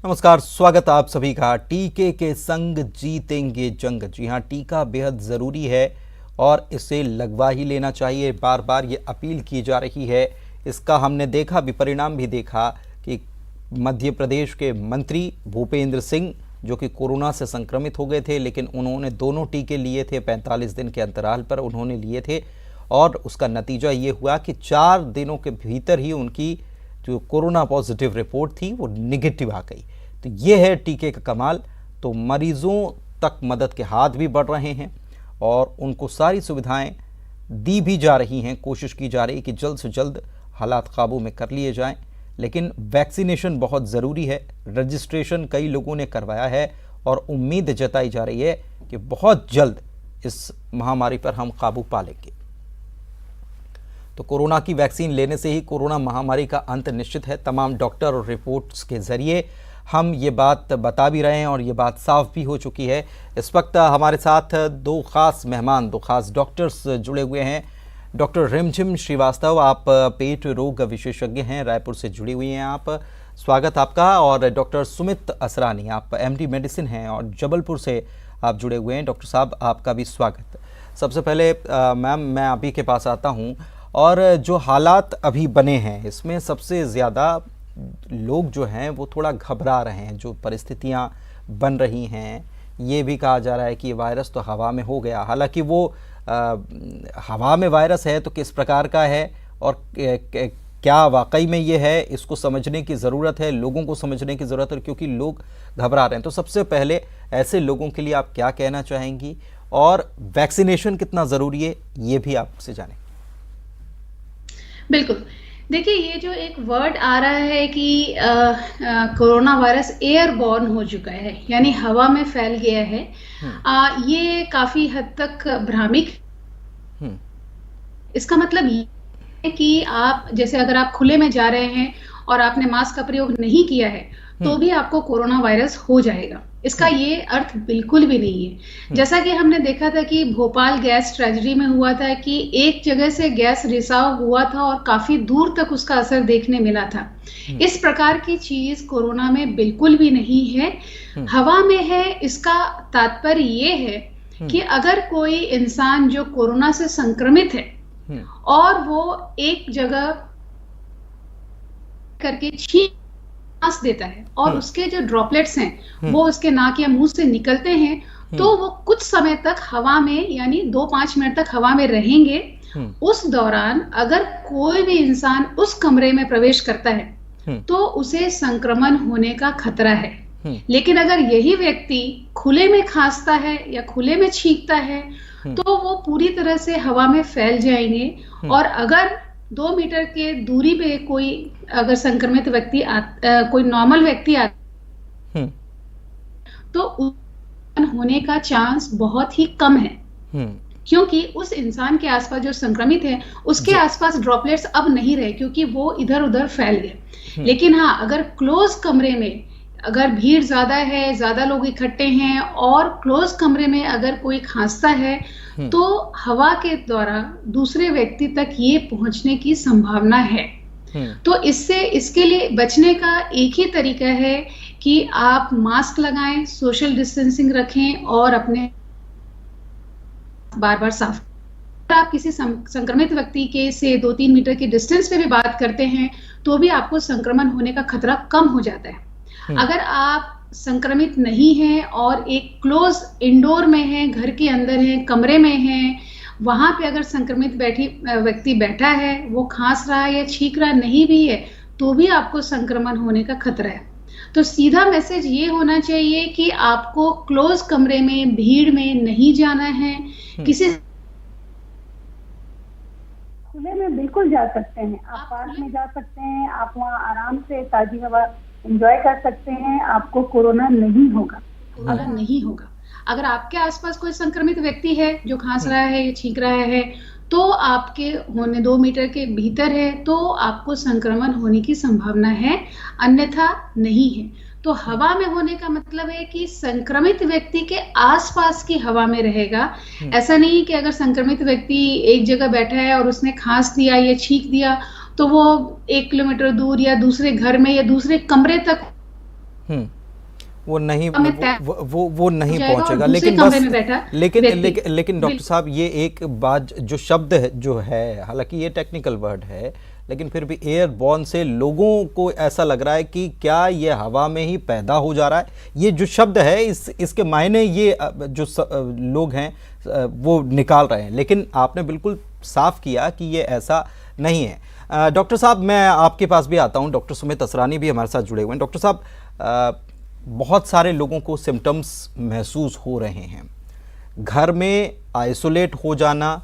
नमस्कार, स्वागत आप सभी का। टीके के संग जीतेंगे जंग। जी हाँ, टीका बेहद ज़रूरी है और इसे लगवा ही लेना चाहिए। बार बार ये अपील की जा रही है। इसका हमने देखा भी, परिणाम भी देखा कि मध्य प्रदेश के मंत्री भूपेंद्र सिंह जो कि कोरोना से संक्रमित हो गए थे, लेकिन उन्होंने दोनों टीके लिए थे, 45 दिन के अंतराल पर उन्होंने लिए थे और उसका नतीजा ये हुआ कि 4 दिनों के भीतर ही उनकी जो कोरोना पॉजिटिव रिपोर्ट थी वो निगेटिव आ गई। तो ये है टीके का कमाल। तो मरीजों तक मदद के हाथ भी बढ़ रहे हैं और उनको सारी सुविधाएं दी भी जा रही हैं। कोशिश की जा रही है कि जल्द से जल्द हालात काबू में कर लिए जाएं, लेकिन वैक्सीनेशन बहुत ज़रूरी है। रजिस्ट्रेशन कई लोगों ने करवाया है और उम्मीद जताई जा रही है कि बहुत जल्द इस महामारी पर हम काबू पा लेंगे। तो कोरोना की वैक्सीन लेने से ही कोरोना महामारी का अंत निश्चित है। तमाम डॉक्टर और रिपोर्ट्स के ज़रिए हम ये बात बता भी रहे हैं और ये बात साफ भी हो चुकी है। इस वक्त हमारे साथ दो ख़ास मेहमान, दो ख़ास डॉक्टर्स जुड़े हुए हैं। डॉक्टर रिमझिम श्रीवास्तव, आप पेट रोग विशेषज्ञ हैं, रायपुर से जुड़ी हुई हैं आप, स्वागत आपका। और डॉक्टर सुमित असरानी, आप एमडी मेडिसिन हैं और जबलपुर से आप जुड़े हुए हैं। डॉक्टर साहब, आपका भी स्वागत। सबसे पहले मैम, मैं अभी के पास आता हूँ और जो हालात अभी बने हैं इसमें सबसे ज़्यादा लोग जो हैं वो थोड़ा घबरा रहे हैं। जो परिस्थितियां बन रही हैं, ये भी कहा जा रहा है कि ये वायरस तो हवा में हो गया। हालांकि वो हवा में वायरस है तो किस प्रकार का है और क्या वाकई में ये है, इसको समझने की ज़रूरत है, लोगों को समझने की ज़रूरत है, क्योंकि लोग घबरा रहे हैं। तो सबसे पहले ऐसे लोगों के लिए आप क्या कहना चाहेंगी और वैक्सीनेशन कितना ज़रूरी है, ये भी आपसे जानें। बिल्कुल। देखिए, ये जो एक वर्ड आ रहा है कि कोरोना वायरस एयरबॉर्न हो चुका है, यानी हवा में फैल गया है, ये काफ़ी हद तक भ्रामक। इसका मतलब ये है कि आप जैसे अगर आप खुले में जा रहे हैं और आपने मास्क का प्रयोग नहीं किया है, तो भी आपको कोरोना वायरस हो जाएगा। इसका ये अर्थ बिल्कुल भी नहीं है। जैसा कि हमने देखा था कि भोपाल गैस ट्रेजेडी में हुआ था कि एक जगह से गैस रिसाव हुआ था और काफी दूर तक उसका असर देखने मिला था। इस प्रकार की चीज कोरोना में बिल्कुल भी नहीं है। हवा में है, इसका तात्पर्य ये है कि अगर कोई इंसान जो कोरोना से संक्रमित है और वो एक जगह करके छींक सांस देता है और उसके जो ड्रॉपलेट्स हैं वो उसके नाक या मुंह से निकलते हैं, तो वो कुछ समय तक हवा में, यानी 2-5 मिनट तक हवा में रहेंगे। उस दौरान अगर कोई भी इंसान उस कमरे में प्रवेश करता है तो उसे संक्रमण होने का खतरा है। लेकिन अगर यही व्यक्ति खुले में खांसता है या खुले में छींकता है तो वो पूरी तरह से हवा में फैल जाएंगे। और अगर 2 मीटर के दूरी पे कोई अगर संक्रमित व्यक्ति कोई नॉर्मल व्यक्ति आता तो होने का चांस बहुत ही कम है, क्योंकि उस इंसान के आसपास जो संक्रमित है उसके आसपास ड्रॉपलेट्स अब नहीं रहे, क्योंकि वो इधर उधर फैल गए। लेकिन हाँ, अगर क्लोज कमरे में अगर भीड़ ज्यादा है, ज्यादा लोग इकट्ठे हैं और क्लोज कमरे में अगर कोई खांसता है तो हवा के द्वारा दूसरे व्यक्ति तक ये पहुंचने की संभावना है। तो इसके लिए बचने का एक ही तरीका है कि आप मास्क लगाएं, सोशल डिस्टेंसिंग रखें और अपने बार बार साफ। अगर आप किसी संक्रमित व्यक्ति के से 2-3 मीटर के डिस्टेंस पे भी बात करते हैं तो भी आपको संक्रमण होने का खतरा कम हो जाता है। अगर आप संक्रमित नहीं हैं और एक क्लोज इंडोर में हैं, घर के अंदर हैं, कमरे में हैं, वहां पे अगर संक्रमित व्यक्ति बैठा है, वो खांस रहा है या छींक रहा नहीं भी है, तो भी आपको संक्रमण होने का खतरा है। तो सीधा मैसेज ये होना चाहिए कि आपको क्लोज कमरे में, भीड़ में नहीं जाना है। किसी खुले में बिल्कुल जा सकते हैं, आप पार्क में जा सकते हैं, आप वहाँ आराम से ताजी हवा एंजॉय कर सकते हैं, आपको कोरोना नहीं होगा। अगर नहीं होगा, अगर आपके आसपास कोई संक्रमित व्यक्ति है जो खांस रहा है या छींक रहा है तो आपके होने 2 मीटर के भीतर है तो आपको संक्रमण होने की संभावना है, अन्यथा नहीं है। तो हवा में होने का मतलब है कि संक्रमित व्यक्ति के आसपास की हवा में रहेगा। ऐसा नहीं कि अगर संक्रमित व्यक्ति एक जगह बैठा है और उसने खांस दिया या छींक दिया तो वो 1 किलोमीटर दूर या दूसरे घर में या दूसरे कमरे तक हम्म, वो नहीं हमें तय वो नहीं जाएगा और पहुंचेगा, दूसरे लेकिन कमरे बस में बैठा लेकिन व्यक्ति लेकिन लेकिन डॉक्टर साहब ये एक बात जो शब्द है जो है, हालांकि ये टेक्निकल वर्ड है, लेकिन फिर भी एयरबॉर्न से लोगों को ऐसा लग रहा है कि क्या ये हवा में ही पैदा हो जा रहा है। ये जो शब्द है इसके मायने ये जो लोग हैं वो निकाल रहे हैं, लेकिन आपने बिल्कुल साफ किया कि ये ऐसा नहीं है। डॉक्टर साहब मैं आपके पास भी आता हूँ, डॉक्टर सुमित असरानी भी हमारे साथ जुड़े हुए हैं। डॉक्टर साहब बहुत सारे लोगों को सिम्टम्स महसूस हो रहे हैं, घर में आइसोलेट हो जाना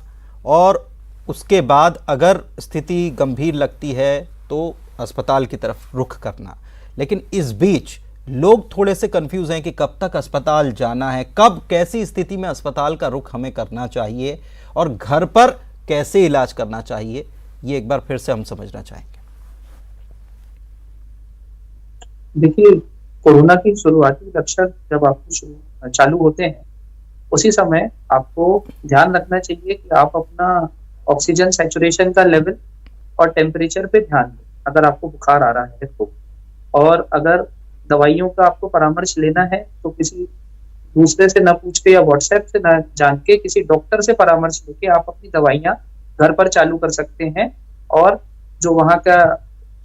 और उसके बाद अगर स्थिति गंभीर लगती है तो अस्पताल की तरफ रुख करना, लेकिन इस बीच लोग थोड़े से कंफ्यूज हैं कि कब तक अस्पताल जाना है, कब कैसी स्थिति में अस्पताल का रुख हमें करना चाहिए और घर पर कैसे इलाज करना चाहिए, ये एक बार फिर से हम समझना चाहेंगे। देखिए, कोरोना की शुरुआती लक्षण जब आपको चालू होते हैं उसी समय आपको ध्यान रखना चाहिए कि आप अपना ऑक्सीजन सैचुरेशन का लेवल और टेम्परेचर पे ध्यान दें अगर आपको बुखार आ रहा है तो। और अगर दवाइयों का आपको परामर्श लेना है तो किसी दूसरे से न पूछ के या व्हाट्सएप से न जान के किसी डॉक्टर से परामर्श लेके आप अपनी दवाइयाँ घर पर चालू कर सकते हैं। और जो वहाँ का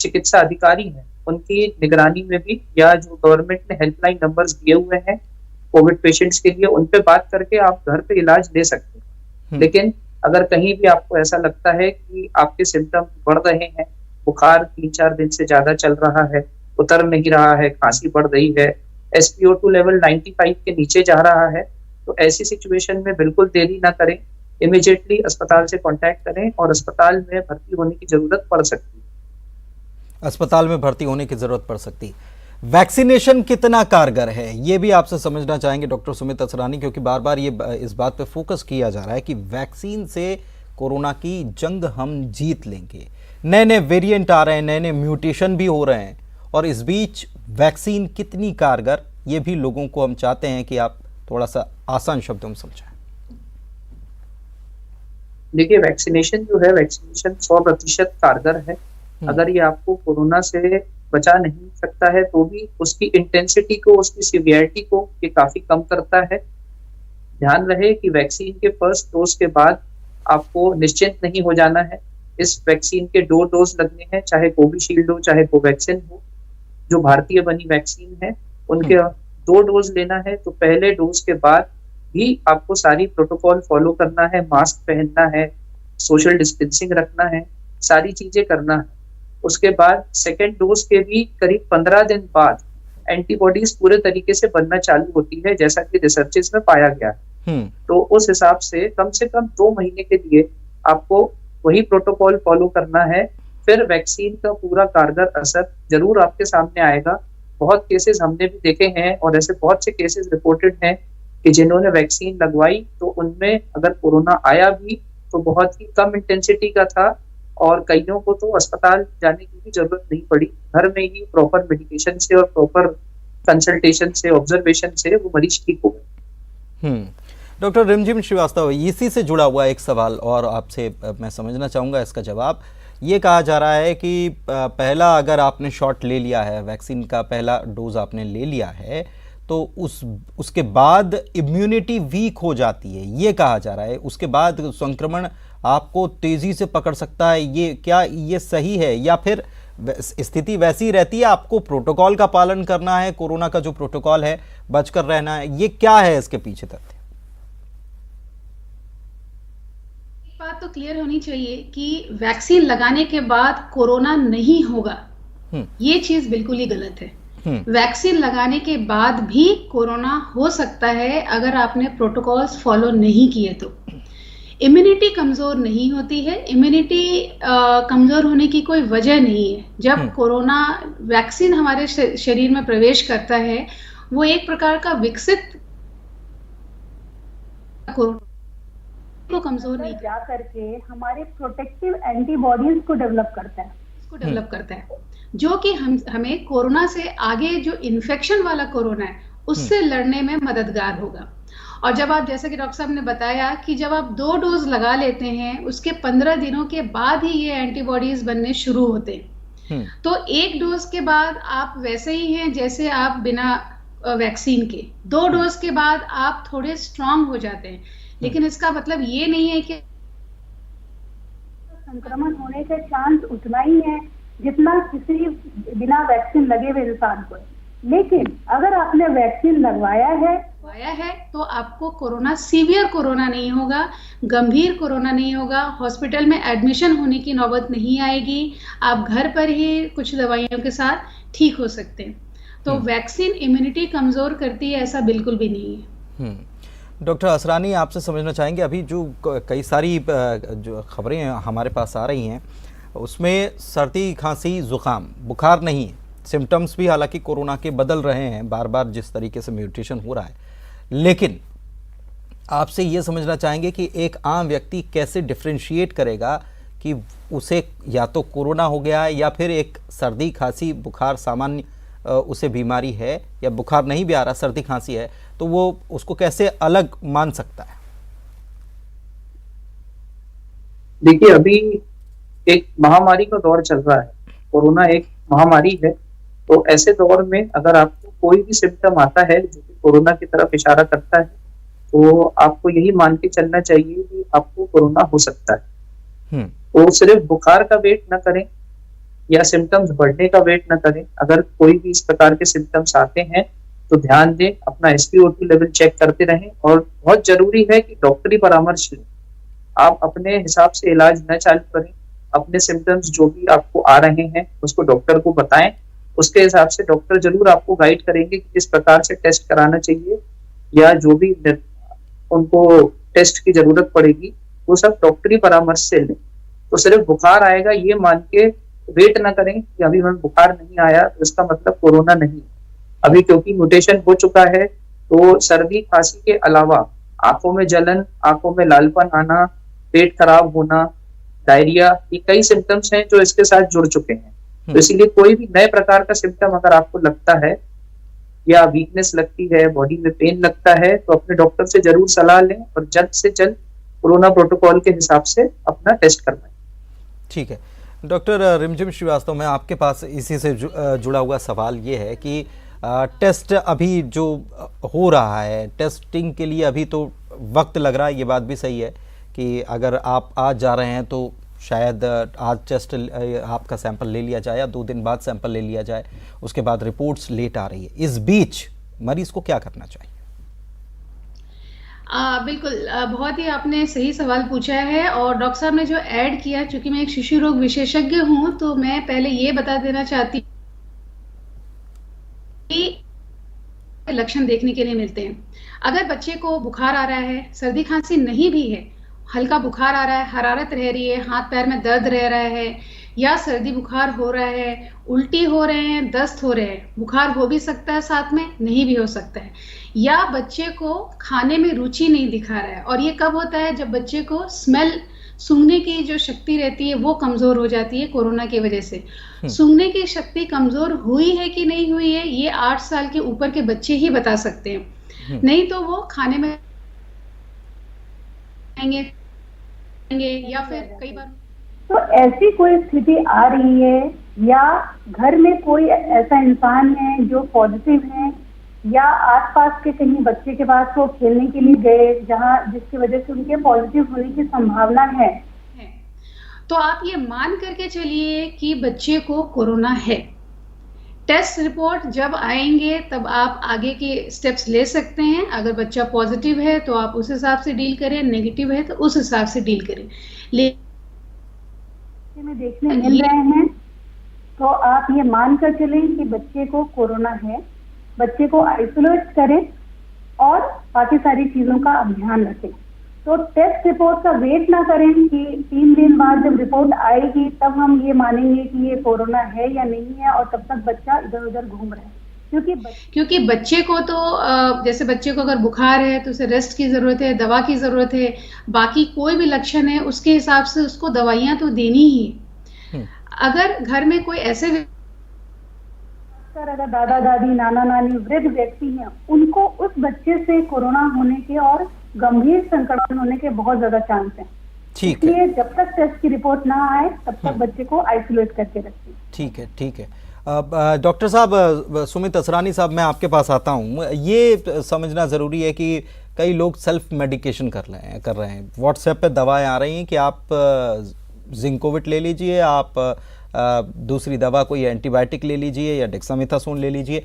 चिकित्सा अधिकारी है उनकी निगरानी में भी, या जो गवर्नमेंट ने हेल्पलाइन नंबर्स दिए हुए हैं कोविड पेशेंट्स के लिए, उन पे बात करके आप घर पे इलाज ले सकते हैं। लेकिन अगर कहीं भी आपको ऐसा लगता है कि आपके सिम्टम बढ़ रहे हैं, बुखार 3-4 दिन से ज्यादा चल रहा है, उतर नहीं रहा है, खांसी बढ़ रही है, SpO2 लेवल 95 के नीचे जा रहा है, तो ऐसी सिचुएशन में बिल्कुल देरी ना करें, इमीडिएटली अस्पताल से कांटेक्ट करें और अस्पताल में भर्ती होने की जरूरत पड़ सकती है। अस्पताल में भर्ती होने की जरूरत पड़ सकती है। वैक्सीनेशन कितना कारगर है ये भी आपसे समझना चाहेंगे डॉक्टर सुमित असरानी, क्योंकि बार बार ये इस बात पे फोकस किया जा रहा है कि वैक्सीन से कोरोना की जंग हम जीत लेंगे। नए नए वेरिएंट आ रहे हैं, नए नए म्यूटेशन भी हो रहे हैं, और इस बीच वैक्सीन कितनी कारगर, ये भी लोगों को हम चाहते हैं कि आप थोड़ा सा आसान शब्दों में समझाएं। देखिए, वैक्सीनेशन जो है, वैक्सीनेशन 100% कारगर है। अगर ये आपको कोरोना से बचा नहीं सकता है तो भी उसकी इंटेंसिटी को, उसकी सीवियरिटी को ये काफी कम करता है। ध्यान रहे कि वैक्सीन के फर्स्ट डोज के बाद आपको निश्चिंत नहीं हो जाना है। इस वैक्सीन के 2 डोज लगने हैं, चाहे कोविशील्ड हो चाहे कोवैक्सीन हो, जो भारतीय बनी वैक्सीन है उनके 2 डोज लेना है। तो पहले डोज के बाद भी आपको सारी प्रोटोकॉल फॉलो करना है, मास्क पहनना है, सोशल डिस्टेंसिंग रखना है, सारी चीजें करना है। उसके बाद सेकेंड डोज के भी करीब 15 दिन बाद एंटीबॉडीज पूरे तरीके से बनना चालू होती है, जैसा कि रिसर्चेस में पाया गया है। तो उस हिसाब से कम 2 महीने के लिए आपको वही प्रोटोकॉल फॉलो करना है। फिर वैक्सीन का पूरा कारगर असर जरूर आपके सामने आएगा। बहुत केसेस हमने भी देखे हैं और ऐसे बहुत से केसेस रिपोर्टेड हैं कि जिन्होंने वैक्सीन लगवाई तो उनमें अगर कोरोना आया भी तो बहुत ही कम इंटेंसिटी का था, और कईयों को तो अस्पताल जाने की भी जरूरत नहीं पड़ी। घर में ही प्रॉपर मेडिकेशन से और प्रॉपर कंसल्टेशन से, ऑब्जर्वेशन से वो मरीज ठीक हो गए। डॉक्टर रिमझिम श्रीवास्तव, इसी से जुड़ा हुआ एक सवाल और आपसे मैं समझना चाहूँगा इसका जवाब। ये कहा जा रहा है कि पहला अगर आपने शॉट ले लिया है, वैक्सीन का पहला डोज आपने ले लिया है, तो उसके बाद इम्यूनिटी वीक हो जाती है, ये कहा जा रहा है। उसके बाद संक्रमण आपको तेजी से पकड़ सकता है। ये क्या ये सही है, या फिर स्थिति वैसी रहती है, आपको प्रोटोकॉल का पालन करना है, कोरोना का जो प्रोटोकॉल है बचकर रहना है, ये क्या है इसके पीछे तथ्य? एक बात तो क्लियर होनी चाहिए कि वैक्सीन लगाने के बाद कोरोना नहीं होगा, ये चीज बिल्कुल ही गलत है। वैक्सीन लगाने के बाद भी कोरोना हो सकता है अगर आपने प्रोटोकॉल्स फॉलो नहीं किए तो। इम्यूनिटी कमजोर नहीं होती है, इम्यूनिटी कमजोर होने की कोई वजह नहीं है। जब कोरोना वैक्सीन हमारे शरीर में प्रवेश करता है, वो एक प्रकार का विकसित कोरोना को कमजोर नहीं जा करके हमारे प्रोटेक्टिव एंटीबॉडीज को डेवलप करता है, जो कि हमें कोरोना से आगे जो इन्फेक्शन वाला कोरोना है उससे लड़ने में मददगार होगा। और जब आप, जैसा कि डॉक्टर साहब ने बताया कि जब आप 2 डोज लगा लेते हैं उसके 15 दिनों के बाद ही ये एंटीबॉडीज बनने शुरू होते हैं। तो एक डोज के बाद आप वैसे ही हैं जैसे आप बिना वैक्सीन के। 2 डोज के बाद आप थोड़े स्ट्रांग हो जाते हैं, लेकिन इसका मतलब ये नहीं है कि संक्रमण होने के चांस उतना ही है जितना किसी बिना वैक्सीन लगे हुए इंसान को है। लेकिन अगर आपने वैक्सीन लगवाया है तो आपको कोरोना, सीवियर कोरोना नहीं होगा, गंभीर कोरोना नहीं होगा, हॉस्पिटल में एडमिशन होने की नौबत नहीं आएगी, आप घर पर ही कुछ दवाइयों के साथ ठीक हो सकते हैं। तो वैक्सीन इम्यूनिटी कमजोर करती है, ऐसा बिल्कुल भी नहीं है। डॉक्टर असरानी, आपसे समझना चाहेंगे, अभी जो कई सारी जो खबरें हमारे पास आ रही हैं उसमें सर्दी, खांसी, जुकाम, बुखार नहीं है, सिम्टम्स भी हालांकि कोरोना के बदल रहे हैं बार बार जिस तरीके से म्यूटेशन हो रहा है, लेकिन आपसे ये समझना चाहेंगे कि एक आम व्यक्ति कैसे डिफ्रेंशिएट करेगा कि उसे या तो कोरोना हो गया है या फिर एक सर्दी, खांसी, बुखार सामान्य उसे बीमारी है, या बुखार नहीं भी आ रहा, सर्दी खांसी है, तो वो उसको कैसे अलग मान सकता है? देखिए, अभी एक महामारी का दौर चल रहा है, कोरोना एक महामारी है। तो ऐसे दौर में अगर आपको कोई भी सिम्टम आता है जो कि कोरोना की तरफ इशारा करता है, तो आपको यही मान के चलना चाहिए कि आपको कोरोना हो सकता है। तो सिर्फ बुखार का वेट न करें या सिम्टम्स बढ़ने का वेट न करें। अगर कोई भी इस प्रकार के सिम्टम्स आते हैं तो ध्यान दें, अपना SpO2 लेवल चेक करते रहें, और बहुत जरूरी है कि डॉक्टरी परामर्श लें। आप अपने हिसाब से इलाज न चालू करें, अपने सिम्टम्स जो भी आपको आ रहे हैं उसको डॉक्टर को बताएं, उसके हिसाब से डॉक्टर जरूर आपको गाइड करेंगे कि किस प्रकार से टेस्ट कराना चाहिए, या जो भी उनको टेस्ट की जरूरत पड़ेगी वो सब डॉक्टरी परामर्श से लें। तो सिर्फ बुखार आएगा ये मान के वेट ना करें कि अभी हमें बुखार नहीं आया तो इसका मतलब कोरोना नहीं। अभी क्योंकि म्यूटेशन हो चुका है, तो सर्दी खांसी के अलावा आंखों में जलन, आंखों में लालपन आना, पेट खराब होना, डायरिया, ये कई सिम्टम्स हैं जो इसके साथ जुड़ चुके हैं। तो इसीलिए कोई भी नए प्रकार का सिम्टम अगर आपको लगता है, या वीकनेस लगती है, बॉडी में पेन लगता है, तो अपने डॉक्टर से जरूर सलाह लें और जल्द से जल्द कोरोना प्रोटोकॉल के हिसाब से अपना टेस्ट करवाएं। ठीक है डॉक्टर रिमझिम श्रीवास्तव, मैं आपके पास इसी से जुड़ा हुआ सवाल ये है कि टेस्ट अभी जो हो रहा है, टेस्टिंग के लिए अभी तो वक्त लग रहा है, ये बात भी सही है कि अगर आप आज जा रहे हैं तो शायद आज टेस्ट आपका सैंपल ले लिया जाए या 2 दिन बाद सैंपल ले लिया जाए, उसके बाद रिपोर्ट्स लेट आ रही है। इस बीच मरीज को क्या करना चाहिए? बिल्कुल, बहुत ही आपने सही सवाल पूछा है, और डॉक्टर साहब ने जो ऐड किया, चूंकि मैं एक शिशु रोग विशेषज्ञ हूं, तो मैं पहले ये बता देना चाहती हूँ कि लक्षण देखने के लिए मिलते हैं। अगर बच्चे को बुखार आ रहा है, सर्दी खांसी नहीं भी है, हल्का बुखार आ रहा है, हरारत रह रही है, हाथ पैर में दर्द रह रहा है, या सर्दी बुखार हो रहा है, उल्टी हो रहे हैं, दस्त हो रहे हैं, बुखार हो भी सकता है, साथ में नहीं भी हो सकता है, या बच्चे को खाने में रुचि नहीं दिखा रहा है। और ये कब होता है? जब बच्चे को स्मेल, सूंघने की जो शक्ति रहती है वो कमजोर हो जाती है कोरोना की वजह से। सूंघने की शक्ति कमजोर हुई है कि नहीं हुई है, ये 8 साल के ऊपर के बच्चे ही बता सकते हैं। नहीं तो वो खाने में या फिर कई बार तो ऐसी कोई स्थिति आ रही है, या घर में कोई ऐसा इंसान है जो पॉजिटिव है, या आसपास के कहीं बच्चे के पास वो खेलने के लिए गए जहां जिसकी वजह से उनके पॉजिटिव होने की संभावना है, तो आप ये मान करके चलिए कि बच्चे को कोरोना है। टेस्ट रिपोर्ट जब आएंगे तब आप आगे के स्टेप्स ले सकते हैं। अगर बच्चा पॉजिटिव है तो आप उस हिसाब से डील करें, नेगेटिव है तो उस हिसाब से डील करें। में देखने मिल रहे हैं तो आप ये मानकर चलें कि बच्चे को कोरोना है, बच्चे को आइसोलेट करें और बाकी सारी चीजों का आप ध्यान रखें। तो टेस्ट रिपोर्ट का वेट ना करें कि 3 दिन बाद जब रिपोर्ट आएगी तब हम ये मानेंगे कि ये कोरोना है या नहीं है, और तब तक बच्चा इधर उधर घूम रहा है। क्योंकि बच्चे को तो जैसे बच्चे को अगर बुखार है तो उसे रेस्ट की जरूरत है, दवा की जरूरत है, बाकी कोई भी लक्षण है उसके हिसाब से उसको दवाइयां तो देनी ही। अगर घर में कोई ऐसे अगर दादा दादी, नाना नानी, वृद्ध व्यक्ति हैं, उनको उस बच्चे से कोरोना होने के और गंभीर संक्रमण होने के बहुत ज्यादा चांस हैं। ठीक है, इसलिए जब तक टेस्ट की रिपोर्ट ना आए तब तक बच्चे को आइसोलेट करके रखें। ठीक है, ठीक है। डॉक्टर साहब, सुमित असरानी साहब, मैं आपके पास आता हूँ। ये समझना ज़रूरी है कि कई लोग सेल्फ मेडिकेशन कर रहे हैं। व्हाट्सएप पे दवाएं आ रही हैं कि आप जिंकोविट ले लीजिए, आप दूसरी दवा कोई एंटीबायोटिक ले लीजिए या डेक्सामेथासोन ले लीजिए।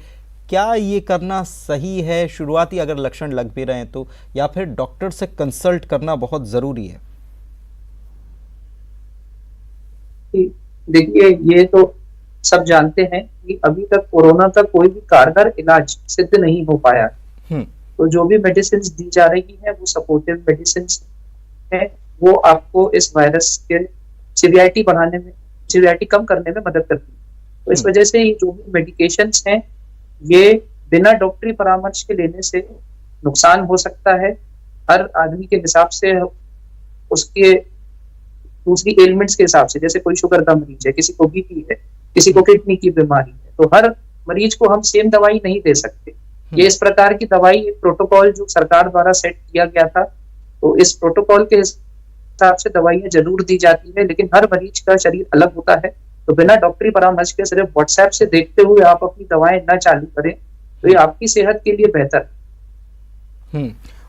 क्या ये करना सही है शुरुआती अगर लक्षण लग भी रहे हैं तो, या फिर डॉक्टर से कंसल्ट करना बहुत ज़रूरी है? देखिए, ये तो सब जानते हैं कि अभी तक कोरोना का कोई भी कारगर इलाज सिद्ध नहीं हो पाया। तो जो भी मेडिसिन दी जा रही है वो सपोर्टिव मेडिसिन है, वो आपको इस वायरस के सीवियरिटी बढ़ाने में, सीवियरिटी कम करने में मदद करती है। तो इस वजह से ये जो भी मेडिकेशंस हैं ये बिना डॉक्टरी परामर्श के लेने से नुकसान हो सकता है। हर आदमी के हिसाब से, उसके दूसरी एलिमेंट्स के हिसाब से, जैसे कोई शुगर का मरीज है, किसी को बीपी है, किसी को किडनी की बीमारी है, तो हर मरीज को हम सेम दवाई नहीं दे सकते। ये इस प्रकार की दवाई, एक प्रोटोकॉल जो सरकार द्वारा सेट किया गया था, तो इस प्रोटोकॉल के हिसाब से दवाइयां जरूर दी जाती है, लेकिन हर मरीज का शरीर अलग होता है। तो बिना डॉक्टरी परामर्श के सिर्फ व्हाट्सएप से देखते हुए आप अपनी दवाएं न चालू करें, तो ये आपकी सेहत के लिए बेहतर।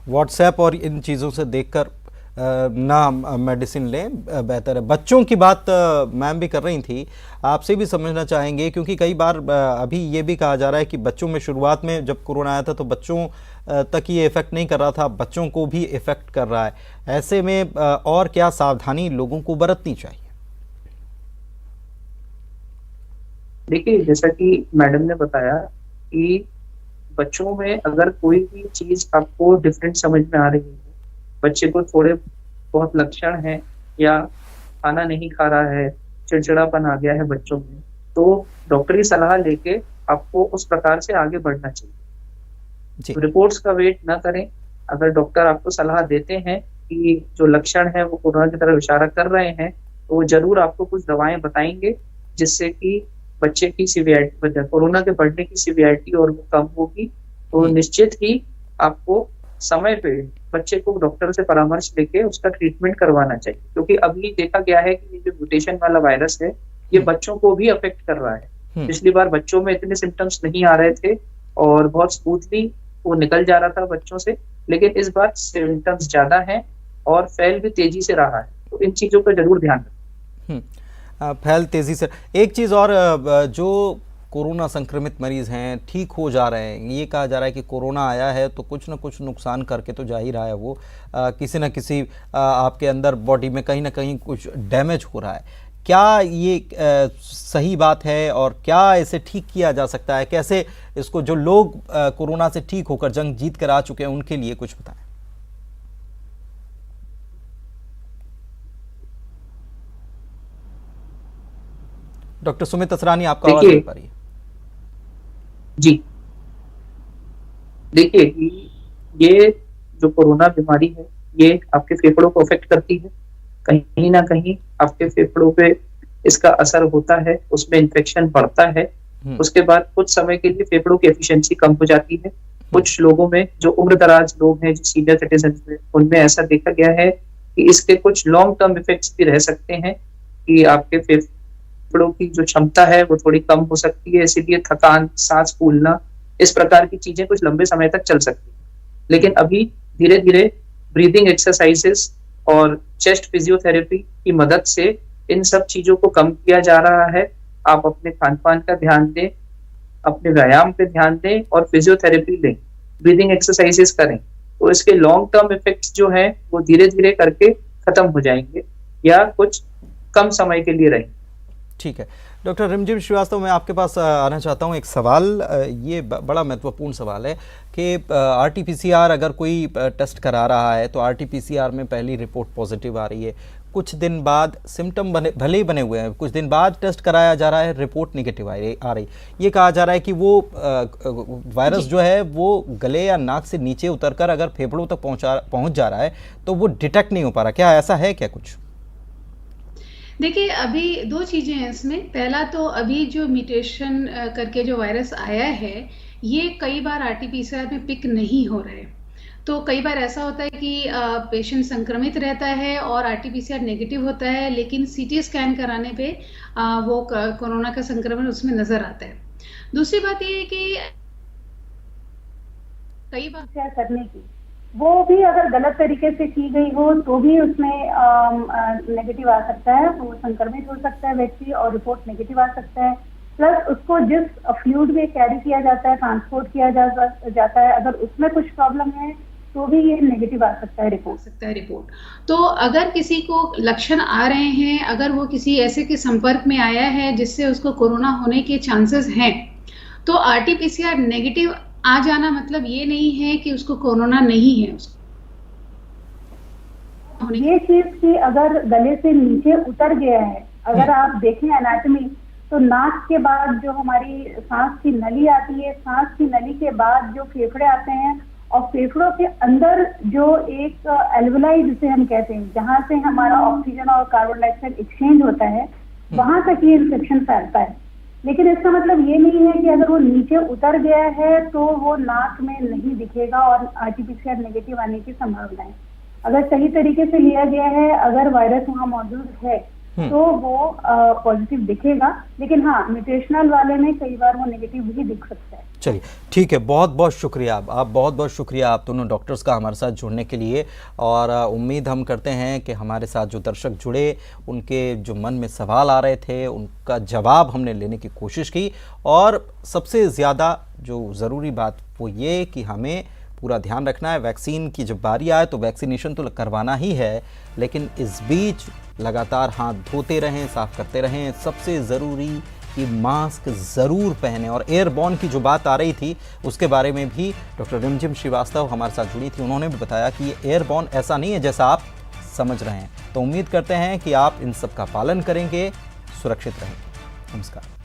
व्हाट्सएप और इन चीज़ों से देखकर ना मेडिसिन लें, बेहतर है। बच्चों की बात मैम भी कर रही थी, आपसे भी समझना चाहेंगे, क्योंकि कई बार अभी ये भी कहा जा रहा है कि बच्चों में शुरुआत में जब कोरोना आया था तो बच्चों तक ये इफ़ेक्ट नहीं कर रहा था, बच्चों को भी इफ़ेक्ट कर रहा है। ऐसे में और क्या सावधानी लोगों को बरतनी चाहिए? देखिए, जैसा कि मैडम ने बताया कि बच्चों में अगर कोई भी चीज आपको डिफरेंट समझ में आ रही है, बच्चे को थोड़े बहुत लक्षण है या खाना नहीं खा रहा है, चिड़चिड़ापन आ गया है बच्चों में, तो डॉक्टरी सलाह लेके आपको उस प्रकार से आगे बढ़ना चाहिए। तो रिपोर्ट्स का वेट ना करें। अगर डॉक्टर आपको सलाह देते हैं कि जो लक्षण है वो कोरोना की तरफ इशारा कर रहे हैं, तो वो जरूर आपको कुछ दवाएं बताएंगे जिससे कि बच्चे की सीवियरिटी, कोरोना के बढ़ने की सीवियरिटी और वो कम होगी। तो निश्चित ही आपको समय पे बच्चे को डॉक्टर से परामर्श लेके उसका ट्रीटमेंट करवाना चाहिए, क्योंकि अभी देखा गया है कि ये जो म्यूटेशन वाला वायरस है ये बच्चों को भी अफेक्ट कर रहा है। पिछली बार बच्चों में इतने सिम्टम्स नहीं आ रहे थे और बहुत स्मूथली वो निकल जा रहा था बच्चों से, लेकिन इस बार सिम्टम्स ज्यादा हैं और फैल भी तेजी से रहा है। तो इन चीजों का जरूर ध्यान रखें। फैल तेजी से। एक चीज़ और, जो कोरोना संक्रमित मरीज़ हैं ठीक हो जा रहे हैं, ये कहा जा रहा है कि कोरोना आया है तो कुछ ना कुछ नुकसान करके तो जा ही रहा है वो, किसी न किसी आपके अंदर बॉडी में कहीं ना कहीं कुछ डैमेज हो रहा है। क्या ये सही बात है और क्या इसे ठीक किया जा सकता है? कैसे इसको, जो लोग कोरोना से ठीक होकर जंग जीत कर आ चुके हैं उनके लिए कुछ बताएं। डॉक्टर सुमित असरानी, आपका आवाज सुन पा रही है? जी, देखिए, ये जो कोरोना बीमारी है ये आपके फेफड़ों को अफेक्ट करती है। कहीं ना कहीं आपके फेफड़ों पे इसका असर होता है, उसमें इन्फेक्शन बढ़ता है। उसके बाद कुछ समय के लिए फेफड़ों की एफिशिएंसी कम हो जाती है। कुछ लोगों में, जो उम्र दराज लोग हैं, जो सीनियर सिटीजन में, उनमें ऐसा देखा गया है कि इसके कुछ लॉन्ग टर्म इफेक्ट्स भी रह सकते हैं कि आपके फेफड़ों की जो क्षमता है वो थोड़ी कम हो सकती है, इसीलिए थकान, सांस फूलना, इस प्रकार की चीजें कुछ लंबे समय तक चल सकती है। लेकिन अभी धीरे धीरे ब्रीदिंग एक्सरसाइजेस और चेस्ट फिजियोथेरेपी की मदद से इन सब चीजों को कम किया जा रहा है। आप अपने खान पान का ध्यान दें, अपने व्यायाम पे ध्यान दें और फिजियोथेरेपी लें, ब्रीदिंग एक्सरसाइजेस करें, तो इसके लॉन्ग टर्म इफेक्ट्स जो हैं वो धीरे धीरे करके खत्म हो जाएंगे या कुछ कम समय के लिए रहेंगे। ठीक है। डॉक्टर रिमझिम श्रीवास्तव, मैं आपके पास आना चाहता हूं। एक सवाल, ये बड़ा महत्वपूर्ण सवाल है कि RT-PCR अगर कोई टेस्ट करा रहा है तो RT-PCR में पहली रिपोर्ट पॉजिटिव आ रही है, कुछ दिन बाद सिम्टम भले ही बने हुए हैं, कुछ दिन बाद टेस्ट कराया जा रहा है, रिपोर्ट निगेटिव आ रही। ये कहा जा रहा है कि वो वायरस जो है वो गले या नाक से नीचे उतरकर अगर फेफड़ों तक पहुंच जा रहा है तो वो डिटेक्ट नहीं हो पा रहा। क्या ऐसा है क्या कुछ? देखिए, अभी दो चीजें हैं इसमें। पहला तो अभी जो म्यूटेशन करके जो वायरस आया है ये कई बार RT-PCR में पिक नहीं हो रहे, तो कई बार ऐसा होता है कि पेशेंट संक्रमित रहता है और आरटीपीसीआर नेगेटिव होता है, लेकिन सीटी स्कैन कराने पे वो कोरोना का संक्रमण उसमें नजर आता है। दूसरी बात ये है कि कई बार क्या करने की वो भी अगर गलत तरीके से की गई हो तो भी उसमें नेगेटिव आ सकता है, वो संक्रमित हो सकता है व्यक्ति और रिपोर्ट नेगेटिव आ सकता है। प्लस उसको जिस फ्लूइड में कैरी किया जाता है, ट्रांसपोर्ट किया जाता है, अगर उसमें कुछ प्रॉब्लम है तो भी ये नेगेटिव आ सकता है रिपोर्ट। तो अगर किसी को लक्षण आ रहे हैं, अगर वो किसी ऐसे के संपर्क में आया है जिससे उसको कोरोना होने के चांसेस हैं, तो आरटीपीसीआर नेगेटिव आ जाना मतलब ये नहीं है कि उसको कोरोना नहीं है। ये चीज कि अगर गले से नीचे उतर गया है, अगर आप देखें एनाटॉमी, तो नाक के बाद जो हमारी सांस की नली आती है, सांस की नली के बाद जो फेफड़े आते हैं, और फेफड़ों के अंदर जो एक एल्वेलाई जिसे हम कहते हैं, जहां से हमारा ऑक्सीजन और कार्बन डाइऑक्साइड एक्सचेंज होता है, वहां तक ये इन्फेक्शन फैलता है। लेकिन इसका मतलब ये नहीं है कि अगर वो नीचे उतर गया है तो वो नाक में नहीं दिखेगा और आरटीपीसीआर नेगेटिव आने की संभावना है। अगर सही तरीके से लिया गया है, अगर वायरस वहां मौजूद है तो वो पॉजिटिव दिखेगा, लेकिन हाँ, म्यूटेशनल वाले में कई बार वो नेगेटिव भी दिख सकता है। चलिए ठीक है, बहुत बहुत शुक्रिया आप बहुत बहुत शुक्रिया आप दोनों डॉक्टर्स का हमारे साथ जुड़ने के लिए। और उम्मीद हम करते हैं कि हमारे साथ जो दर्शक जुड़े, उनके जो मन में सवाल आ रहे थे उनका जवाब हमने लेने की कोशिश की। और सबसे ज़्यादा जो ज़रूरी बात वो ये कि हमें पूरा ध्यान रखना है, वैक्सीन की जब बारी आए तो वैक्सीनेशन तो करवाना ही है, लेकिन इस बीच लगातार हाथ धोते रहें, साफ़ करते रहें। सबसे ज़रूरी कि मास्क ज़रूर पहने। और एयरबॉर्न की जो बात आ रही थी उसके बारे में भी डॉक्टर रिमझिम श्रीवास्तव हमारे साथ जुड़ी थी, उन्होंने भी बताया कि ये एयरबॉर्न ऐसा नहीं है जैसा आप समझ रहे हैं। तो उम्मीद करते हैं कि आप इन सब का पालन करेंगे, सुरक्षित रहेंगे। नमस्कार।